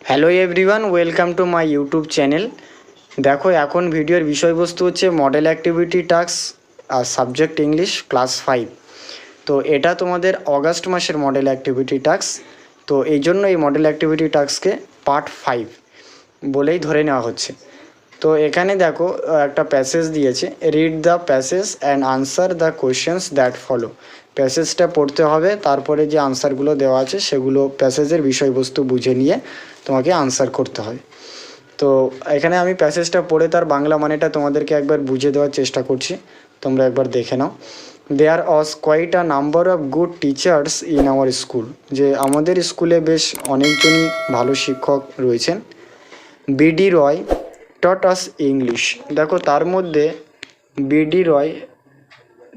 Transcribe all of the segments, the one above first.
Hello everyone, welcome to my YouTube channel. দেখো, এখন ভিডিওর বিষয়বস্তু হচ্ছে মডেল অ্যাক্টিভিটি টাস্ক আর সাবজেক্ট ইংলিশ ক্লাস 5। তো এটা তোমাদের অগাস্ট মাসের মডেল অ্যাক্টিভিটি টাস্ক। তো এই জন্য এই মডেল অ্যাক্টিভিটি টাস্ককে পার্ট 5 বলেই ধরে নেওয়া হচ্ছে। তো এখানে দেখো একটা প্যাসেজ দিয়েছে, read the passage and answer the questions that follow. প্যাসেজটা পড়তে হবে, তারপরে যে আনসারগুলো দেওয়া আছে সেগুলো প্যাসেজের বিষয়বস্তু বুঝে নিয়ে তোমাকে আনসার করতে হবে। তো এখানে আমি প্যাসেজটা পড়ে তার বাংলা মানেটা তোমাদেরকে একবার বুঝিয়ে দেওয়ার চেষ্টা করছি, তোমরা একবার দেখে নাও। There was quite a number of good teachers in our school. যে আমাদের স্কুলে বেশ অনেকজনই ভালো শিক্ষক রয়েছেন। BD Roy taught us English. দেখো, তার মধ্যে বিডি রয়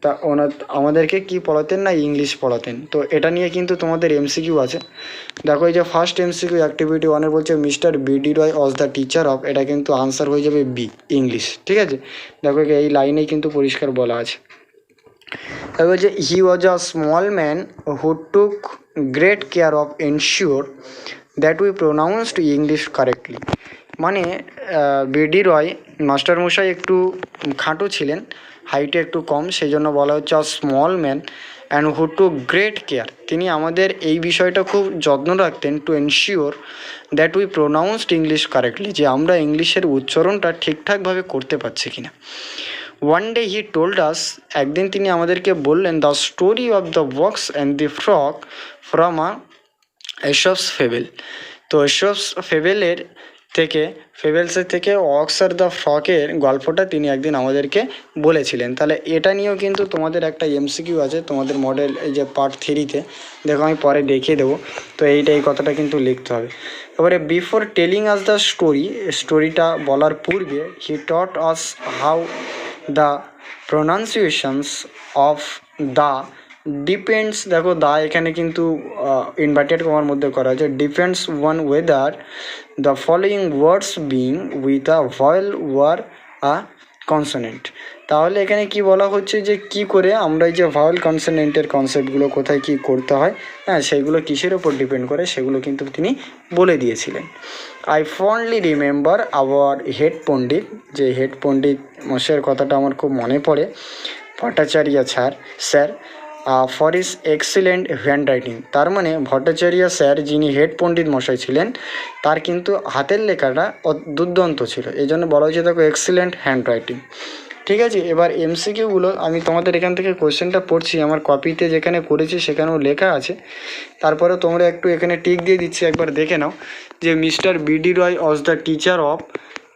তা ওনার আমাদেরকে কি পড়াতেন না, ইংলিশ পড়াতেন। তো এটা নিয়ে কিন্তু তোমাদের এমসিকিউ আছে। দেখো, এই যে ফার্স্ট এমসিকিউ অ্যাক্টিভিটি 1-এ বলছে mister BD Roy was the teacher of, এটা কিন্তু আনসার হয়ে যাবে বি, ইংলিশ। ঠিক আছে, দেখো এই লাইনেই কিন্তু পরিষ্কার বলা আছে। তারপর বলছে he was a small man who took great care of ensure that we pronounced English correctly. মানে বিডি রয় মাস্টারমশাই একটু খাটো ছিলেন, হাইটে একটু কম, সেই জন্য বলা হচ্ছে a small man and who to great care. তিনি আমাদের এই বিষয়টা খুব যত্ন রাখতেন, to ensure that we pronounced English correctly, যে আমরা ইংলিশের উচ্চারণটা ঠিকঠাকভাবে করতে পারছি কিনা। One day he told us, একদিন তিনি আমাদেরকে বললেন, the story of the ox and the frog from a Aesop's fable. তো এসপস ফেবেলের থেকে, ফেবেলসের থেকে ওয়াক্স আর দ্য ফ্রকের গল্পটা তিনি একদিন আমাদেরকে বলেছিলেন। তাহলে এটা নিয়েও কিন্তু তোমাদের একটা এমসিকিউ আছে তোমাদের মডেল এই যে পার্ট 3-তে। দেখো, আমি পরে দেখিয়ে দেবো। তো এই কথাটা কিন্তু লিখতে হবে। এবারে before telling us the story, স্টোরিটা বলার পূর্বে he taught us how the pronunciations of the depends. দেখো, দা এখানে কিন্তু ইনভার্টেড কমার মধ্যে করা হয়েছে। Depends on whether the following words being with a vowel or a consonant. তাহলে এখানে কি বলা হচ্ছে যে কি করে আমরা এই যে ভাওয়েল কনসোনেন্টের কনসেপ্টগুলো কোথায় কি করতে হয়, হ্যাঁ, সেইগুলো কিসের ওপর ডিপেন্ড করে সেগুলো কিন্তু তিনি বলে দিয়েছিলেন। আই ফন্ডলি রিমেম্বার আওয়ার হেড পণ্ডিত, যে হেড পণ্ডিত মশাইয়ের কথাটা আমার খুব মনে পড়ে, Bhattacharya sir for is excellent hand writing. তার মানে ভট্টাচার্য স্যার, যিনি হেড পণ্ডিত মশাই ছিলেন, তার কিন্তু হাতের লেখাটা দুর্দান্ত ছিল, এই জন্য বলা হয়েছে দেখো এক্সিলেন্ট হ্যান্ড রাইটিং। ঠিক আছে, এবার এমসিকিউগুলো আমি তোমাদের এখান থেকে কোয়েশ্চেনটা পড়ছি, আমার কপিতে যেখানে করেছি সেখানেও লেখা আছে, তারপরে তোমরা একটু এখানে টিক দিয়ে দিচ্ছি, একবার দেখে নাও। যে mister BD Roy was the teacher of,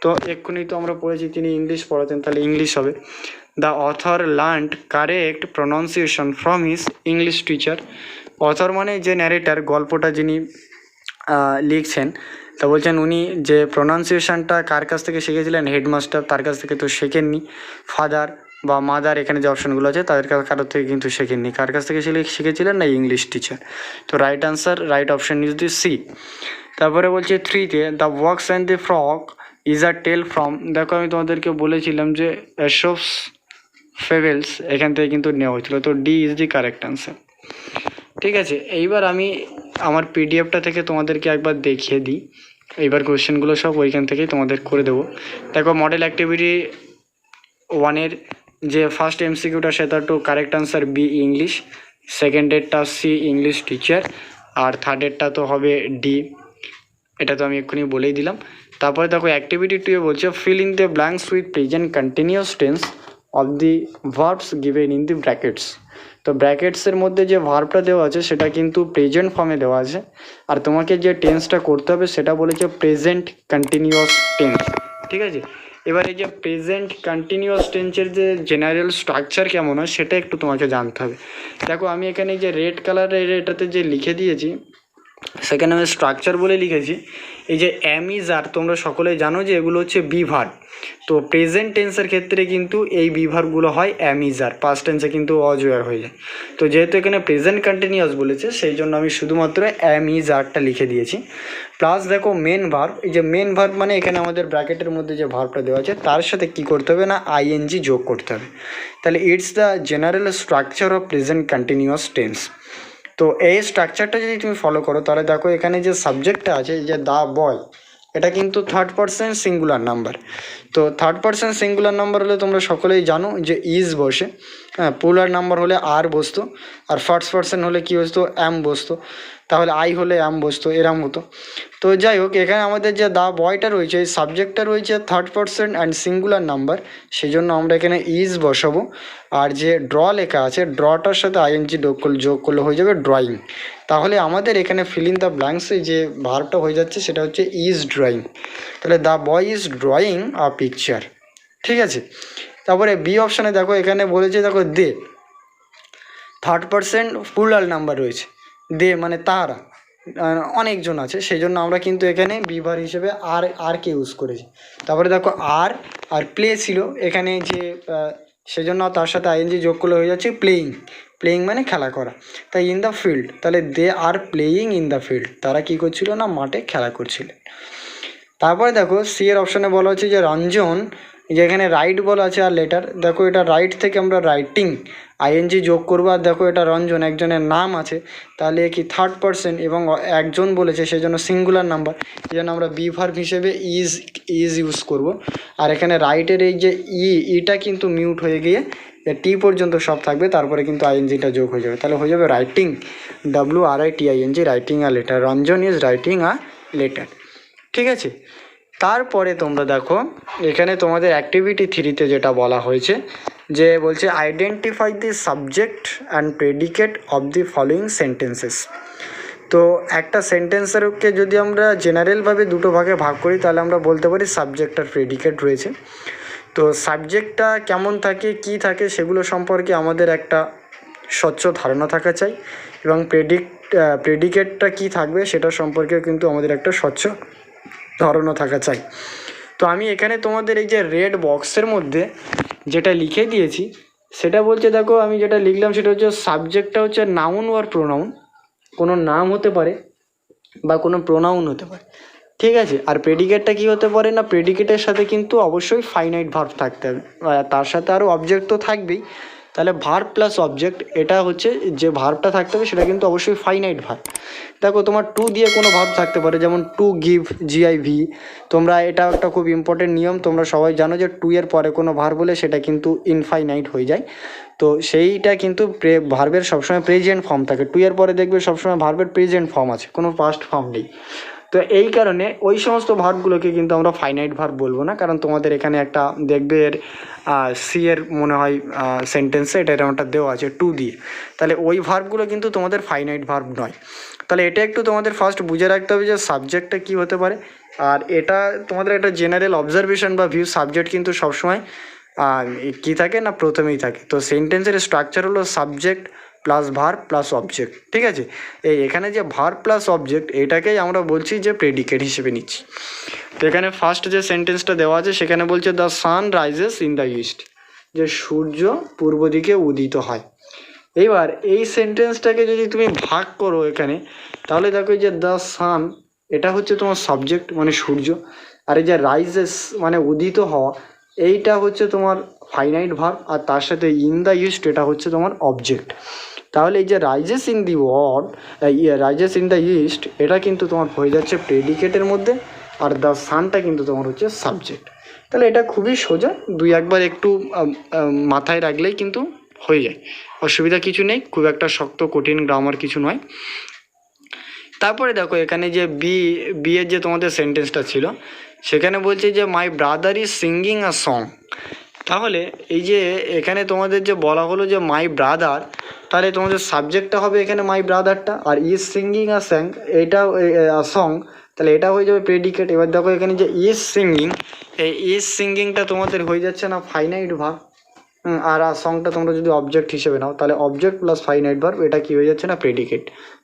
তো এক্ষুনি তো আমরা পড়েছি তিনি ইংলিশ পড়াতেন, তাহলে ইংলিশ হবে। The author learned correct pronunciation from his English teacher. Author মানে যে ন্যারেটার, গল্পটা যিনি লিখছেন, তা বলছেন উনি যে প্রনাউন্সিয়েশনটা কার কাছ থেকে শিখেছিলেন, হেডমাস্টার, তার কাছ থেকে তো শেখেননি। ফাদার বা মাদার, এখানে যে অপশানগুলো আছে তাদের কারোর থেকে কিন্তু শেখেননি। কার কাছ থেকে শিখেছিলেন না, ইংলিশ টিচার। তো right answer, right option is the C. তারপরে বলছে 3-তে the ox and the frog is a tale from. দেখো, আমি তোমাদেরকে বলেছিলাম যে এসপস ফেবেলস এখান থেকে কিন্তু নেওয়া হয়েছিল, তো D is the correct answer. ঠিক আছে, এইবার আমি আমার পিডিএফটা থেকে তোমাদেরকে একবার দেখিয়ে দিই। এইবার কোয়েশ্চেনগুলো সব ওইখান থেকেই তোমাদের করে দেবো। দেখো, মডেল অ্যাক্টিভিটি 1-এর যে ফার্স্ট এমসিকিউটা সেটা তো কারেক্ট আনসার বি, ইংলিশ। সেকেন্ডেরটা সি, ইংলিশ টিচার। আর থার্ডেরটা তো হবে ডি, এটা তো আমি এক্ষুনি বলেই দিলাম। তারপরে দেখো অ্যাক্টিভিটি 2-এ বলছে fill in the blanks with present continuous tense of the verbs given in the brackets. তো ব্র্যাকেটসের মধ্যে যে ভার্বটা দেওয়া আছে সেটা কিন্তু প্রেজেন্ট ফর্মে দেওয়া আছে, আর তোমাকে যে টেন্সটা করতে হবে সেটা বলেছে প্রেজেন্ট কন্টিনিউয়াস টেন্স। ঠিক আছে, এবার এই যে প্রেজেন্ট কন্টিনিউয়াস টেন্সের যে জেনারেল স্ট্রাকচার কেমন হয় সেটা একটু তোমাকে জানতে হবে। দেখো, আমি এখানে যে রেড কালারের এটাতে যে লিখে দিয়েছি সেখানে আমি স্ট্রাকচার বলে লিখেছি। এই যে অ্যাম ইজ আর, তোমরা সকলেই জানো যে এগুলো হচ্ছে বি ভার্ব। তো প্রেজেন্ট টেন্সের ক্ষেত্রে কিন্তু এই বি ভার্বগুলো হয় অ্যাম ইজ আর, পাস্ট টেন্সে কিন্তু অজ ওয়ার হয়ে যায়। তো যেহেতু এখানে প্রেজেন্ট কন্টিনিউয়াস বলেছে সেই জন্য আমি শুধুমাত্র অ্যাম ইজ আরটা লিখে দিয়েছি। প্লাস দেখো মেন ভার্ব, এই যে মেন ভার্ব মানে এখানে আমাদের ব্র্যাকেটের মধ্যে যে ভার্বটা দেওয়া আছে তার সাথে কী করতে হবে না, আইএনজি যোগ করতে হবে। তাহলে it's the general structure of present continuous tense. তো এই স্ট্রাকচারটা যদি তুমি ফলো করো তাহলে দেখো এখানে যে সাবজেক্টটা আছে যে দ্য বয়, এটা কিন্তু থার্ড পারসন সিঙ্গুলার নাম্বার। তো থার্ড পারসন সিঙ্গুলার নাম্বার হলে তোমরা সকলেই জানো যে ইজ বসে, হ্যাঁ, পুলার নাম্বার হলে আর বসতো, আর ফার্স্ট পারসন হলে কী বসতো, অ্যাম বসতো, তাহলে আই হলে অ্যাম বসতো, এরম হতো। তো যাই হোক, এখানে আমাদের যে দ্য বয়টা রয়েছে এই সাবজেক্টটা রয়েছে third person and singular number, সেই জন্য আমরা এখানে ইজ বসাবো। আর যে ড্র লেখা আছে ড্রটার সাথে আইএনজি যোগ করলে হয়ে যাবে ড্রয়িং। তাহলে আমাদের এখানে ফিল ইন দ্য ব্ল্যাঙ্কসে যে ভার্বটা হয়ে যাচ্ছে সেটা হচ্ছে ইজ ড্রয়িং। তাহলে the boy is drawing a picture, ঠিক আছে। তারপরে বি অপশানে দেখো এখানে বলেছে, দেখো দে, থার্ড পারসেন্ট প্লুরাল নাম্বার রয়েছে, দে মানে তারা, অনেকজন আছে, সেই জন্য আমরা কিন্তু এখানে বিভার হিসেবে আরকে ইউজ করেছি। তারপরে দেখো আর প্লে ছিল এখানে যে, সেজন্য তার সাথে আইএনজি যোগ করলে হয়ে যাচ্ছে প্লেয়িং মানে খেলা করা। তাই ইন দ্য ফিল্ড, তাহলে they are playing in the field, তারা কী করছিল না মাঠে খেলা করছিলেন। তারপরে দেখো সি এর অপশানে বলা হচ্ছে যে রঞ্জন, যেখানে রাইট বলা আছে আর লেটার, দেখো এটা রাইট থেকে আমরা রাইটিং আইএনজি যোগ করবো। আর দেখো এটা রঞ্জন একজনের নাম আছে, তাহলে কি থার্ড পারসন এবং একজন বলেছে সেজন্য সিঙ্গুলার নাম্বার, এই জন্য আমরা বি ভার্ব হিসেবে ইজ ইউজ করব। আর এখানে রাইটের এই যে ইটা কিন্তু মিউট হয়ে গিয়ে টি পর্যন্ত সব থাকবে, তারপরে কিন্তু আইএনজিটা যোগ হয়ে যাবে, তাহলে হয়ে যাবে writing, WRITING, writing a letter, Ranjan is writing a letter, ঠিক আছে। তারপরে তোমরা দেখো এখানে তোমাদের অ্যাক্টিভিটি 3-তে যেটা বলা হয়েছে, যে বলছে identify the subject and predicate of the following sentences. তো একটা সেন্টেন্সেরকে যদি আমরা জেনারেলভাবে দুটো ভাগে ভাগ করি তাহলে আমরা বলতে পারি সাবজেক্ট আর প্রেডিকেট রয়েছে। তো সাবজেক্টটা কেমন থাকে, কি থাকে, সেগুলো সম্পর্কে আমাদের একটা স্বচ্ছ ধারণা থাকা চাই, এবং প্রেডিকেটটা কি থাকবে সেটা সম্পর্কেও কিন্তু আমাদের একটা স্বচ্ছ ধারণা থাকা চাই। তো আমি এখানে তোমাদের এই যে রেড বক্সের মধ্যে যেটা লিখে দিয়েছি সেটা বলছে, দেখো আমি যেটা লিখলাম সেটা হচ্ছে সাবজেক্টটা হচ্ছে নাউন আর প্রোনাউন, কোনো নাম হতে পারে বা কোনো প্রোনাউন হতে পারে, ঠিক আছে। আর প্রেডিকেটটা কি হতে পারে না, প্রেডিকেটের সাথে কিন্তু অবশ্যই ফাইনাইট ভার্ব থাকতে হবে, তার সাথে আরও অবজেক্ট তো থাকবেই। তাহলে ভার্ব প্লাস অবজেক্ট, এটা হচ্ছে যে ভার্বটা থাকতে হবে সেটা কিন্তু অবশ্যই ফাইনাইট ভার্ব। দেখো তোমার টু দিয়ে কোনো ভার্ব থাকতে পারে, যেমন টু গিভ, GIV। তোমরা এটা একটা খুব ইম্পর্টেন্ট নিয়ম, তোমরা সবাই জানো যে টু এর পরে কোনো ভার্ব বলে সেটা কিন্তু ইনফাইনাইট হয়ে যায়। তো সেইটা কিন্তু ভার্বের সবসময় প্রেজেন্ট ফর্ম থাকে, টু এর পরে দেখবে সবসময় ভার্বের প্রেজেন্ট ফর্ম আছে, কোনো পাস্ট ফর্ম নেই। তো এই কারণে ওই সমস্ত ভার্বগুলোকে কিন্তু আমরা ফাইনাইট ভার্ব বলবো না, কারণ তোমাদের এখানে একটা দেখবে সি এর মনে হয় সেন্টেন্সে এটা এরকমটা দেওয়া আছে টু দিয়ে, তাহলে ওই ভার্বগুলো কিন্তু তোমাদের ফাইনাইট ভার্ব নয়। তাহলে এটা একটু তোমাদের ফার্স্ট বুঝে রাখতে হবে যে সাবজেক্টটা কী হতে পারে। আর এটা তোমাদের একটা জেনারেল অবজারভেশন বা ভিউ, সাবজেক্ট কিন্তু সবসময় কী থাকে না প্রথমেই থাকে। তো সেন্টেন্সের স্ট্রাকচার হলো subject plus verb plus object, ঠিক আছে। এখানে যে ভার্ব প্লাস অবজেক্ট এটাকেই আমরা বলছি যে প্রেডিকেট হিসেবে নিচ্ছি। তো এখানে ফার্স্ট যে সেন্টেন্সটা দেওয়া আছে সেখানে বলছে the sun rises in the east, যে সূর্য পূর্ব দিকে উদিত হয়। এইবার এই সেন্টেন্সটাকে যদি তুমি ভাগ করো এখানে, তাহলে দেখো যে দ্য সান এটা হচ্ছে তোমার সাবজেক্ট মানে সূর্য, আর এই যে রাইজেস মানে উদিত হওয়া এইটা হচ্ছে তোমার ফাইনাইট ভার্ব, আর তার সাথে ইন দ্য ইস্ট এটা হচ্ছে তোমার অবজেক্ট। তাহলে এই যে rises in the rises in the east এটা কিন্তু তোমার হয়ে যাচ্ছে প্রেডিকেটের মধ্যে, আর দ্য সানটা কিন্তু তোমার হচ্ছে সাবজেক্ট। তাহলে এটা খুবই সোজা, দুই একবার একটু মাথায় রাখলেই কিন্তু হয়ে যায়, অসুবিধা কিছু নেই, খুব একটা শক্ত কঠিন গ্রামার কিছু নয়। তারপরে দেখো এখানে যে বি এর যে তোমাদের সেন্টেন্সটা ছিল সেখানে বলছে যে my brother is singing a song. তাহলে এই যে এখানে তোমাদের যে বলা হলো যে মাই ব্রাদার, তাহলে তোমাদের সাবজেক্টটা হবে এখানে মাই ব্রাদারটা, আর ইজ সিঙ্গিং আ স্যাং এটা সং, তাহলে এটা হয়ে যাবে প্রেডিকেট। এবার দেখো এখানে যে ইজ সিঙ্গিং, এই ইজ সিঙ্গিংটা তোমাদের হয়ে যাচ্ছে না ফাইনাইট ভার্ব, আর সংটা তোমরা যদি অবজেক্ট হিসেবে নাও তাহলে অবজেক্ট প্লাস ফাইনাইট ভার্ব এটা কি হয়ে যাচ্ছে না predicate,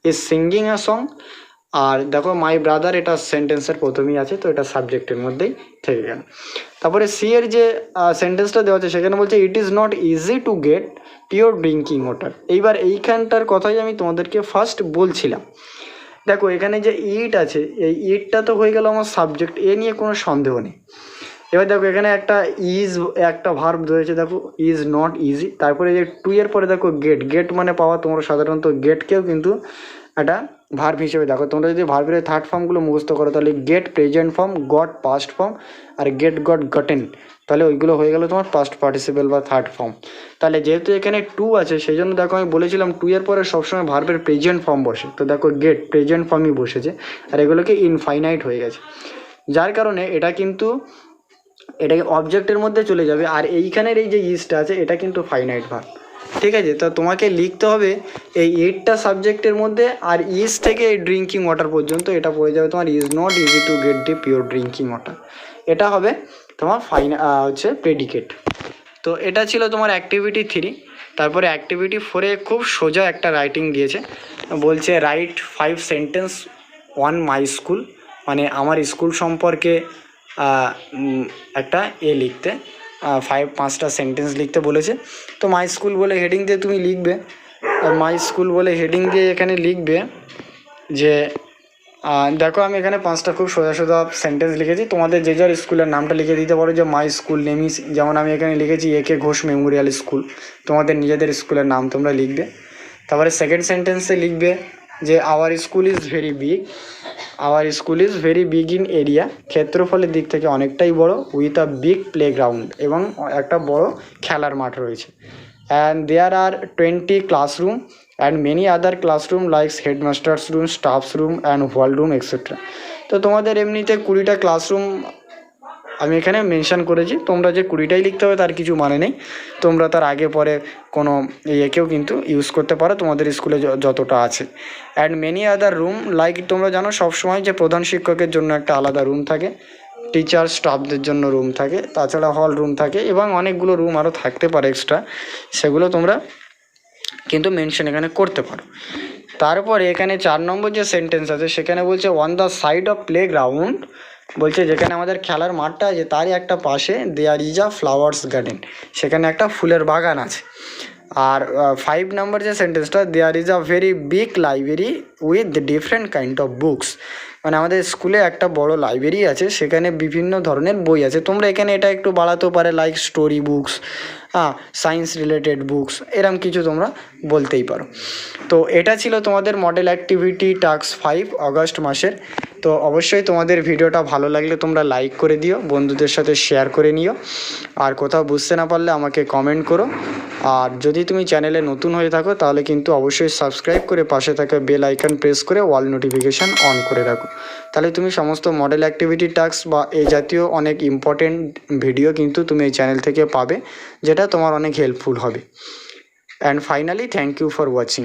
is singing a song. আর দেখো মাই ব্রাদার এটা সেন্টেন্সের প্রথমেই আছে, তো এটা সাবজেক্টের মধ্যেই থেকে গেল। তারপরে সি এর যে সেন্টেন্সটা দেওয়া আছে সেখানে বলছে it is not easy to get pure drinking water. এইবার এইখানটার কথাই আমি তোমাদেরকে ফার্স্ট বলছিলাম। দেখো এখানে যে ইট আছে, এই ইটটা তো হয়ে গেল আমার সাবজেক্ট, এ নিয়ে কোনো সন্দেহ নেই। এবার দেখো এখানে একটা একটা ভার্ব রয়েছে, দেখো ইজ নট ইজি। তারপরে যে টু এর পরে দেখো গেট মানে পাওয়া, তোমরা সাধারণত গেটকেও কিন্তু একটা ভার্ব হিসেবে দেখো। তোমরা যদি ভার্বের থার্ড ফর্মগুলো মুখস্থ করো তাহলে get present form, got past form, আর গেট গট গটেন, তাহলে ওইগুলো হয়ে গেল তোমার পাস্ট পার্টিসিপেল বা থার্ড ফর্ম। তাহলে যেহেতু এখানে টু আছে সেই জন্য দেখো আমি বলেছিলাম টু এর পরে সবসময় ভার্বের প্রেজেন্ট ফর্ম বসে, তো দেখো গেট প্রেজেন্ট ফর্মই বসেছে, আর এগুলোকে ইনফাইনাইট হয়ে গেছে, যার কারণে এটাকে অবজেক্টের মধ্যে চলে যাবে। আর এইখানের এই যে ইজটা আছে এটা কিন্তু ফাইনাইট ভার্ব, ঠিক আছে। তো তোমাকে লিখতে হবে এই 8টা সাবজেক্টের মধ্যে, আর ইজ থেকে এই ড্রিঙ্কিং ওয়াটার পর্যন্ত এটা পড়ে যাবে তোমার is not easy to get the pure drinking water, এটা হবে তোমার হচ্ছে প্রেডিকেট। তো এটা ছিল তোমার অ্যাক্টিভিটি 3। তারপরে অ্যাক্টিভিটি 4-এ খুব সোজা একটা রাইটিং দিয়েছে, বলছে right 5 sentence on my school, মানে আমার স্কুল সম্পর্কে একটা লিখতে 5টা সেন্টেন্স লিখতে বলেছে। তো মাই স্কুল বলে হেডিং দিয়ে তুমি লিখবে, মাই স্কুল বলে হেডিং দিয়ে এখানে লিখবে যে দেখো আমি এখানে 5টা খুব সোজা সোজা সেন্টেন্স লিখেছি, তোমাদের যে যার স্কুলের নামটা লিখে দিতে পারো, যে মাই স্কুল নেম ইজ, যেমন আমি এখানে লিখেছি একে ঘোষ মেমোরিয়াল স্কুল, তোমাদের নিজেদের স্কুলের নাম তোমরা লিখবে। তারপরে সেকেন্ড সেন্টেন্সে লিখবে যে our school is very big, our school is very big in area, ক্ষেত্রফলের দিক থেকে অনেকটাই বড়, উইথ আ বিগ প্লেগ্রাউন্ড, এবং একটা বড় খেলার মাঠ রয়েছে। And there are 20 classroom and many other classroom likes headmaster's room, staffs room and hall room etcetera. তো তোমাদের এমনিতে 20টা ক্লাসরুম আমি এখানে মেনশান করেছি, তোমরা যে 20টাই লিখতে হবে তার কিছু মানে নেই, তোমরা তার আগে পরে কোনো ইয়েকেও কিন্তু ইউজ করতে পারো তোমাদের স্কুলে যতটা আছে। And many other room, like তোমরা জানো সবসময় যে প্রধান শিক্ষকের জন্য একটা আলাদা রুম থাকে, টিচার স্টাফদের জন্য রুম থাকে, তাছাড়া হল রুম থাকে, এবং অনেকগুলো রুম আরও থাকতে পারে এক্সট্রা, সেগুলো তোমরা কিন্তু মেনশন এখানে করতে পারো। তারপরে এখানে 4 নম্বর যে সেন্টেন্স আছে সেখানে বলছে on the side of play ground, বলছে যেখানে আমাদের খেলার মাঠটা আছে তারই একটা পাশে there is a flowers garden, সেখানে একটা ফুলের বাগান আছে। আর 5 নম্বর যে সেন্টেন্সটা, there is a very big library with different kind of books, মানে আমাদের স্কুলে একটা বড় লাইব্রেরি আছে, সেখানে বিভিন্ন ধরনের বই আছে। তোমরা এখানে এটা একটু বাড়াতেও পারে, like story books, science related books, এরম কিছু তোমরা বলতেই পারো। তো এটা ছিল তোমাদের মডেল অ্যাক্টিভিটি টাস্ক 5 অগস্ট মাসের। তো অবশ্যই তোমাদের ভিডিওটা ভালো লাগলে তোমরা লাইক করে দিও, বন্ধুদের সাথে শেয়ার করে নিও, আর কোথাও বুঝতে না পারলে আমাকে কমেন্ট করো। আর যদি তুমি চ্যানেলে নতুন হয়ে থাকো তাহলে কিন্তু অবশ্যই সাবস্ক্রাইব করে পাশে থাকা বেল আইকন প্রেস করে অল নোটিফিকেশান অন করে রাখো, তাহলে তুমি সমস্ত মডেল অ্যাক্টিভিটি টাস্ক বা এই জাতীয় অনেক ইম্পর্টেন্ট ভিডিও কিন্তু তুমি এই চ্যানেল থেকে পাবে, যেটা তোমার অনেক হেল্পফুল হবে। And finally thank you for watching.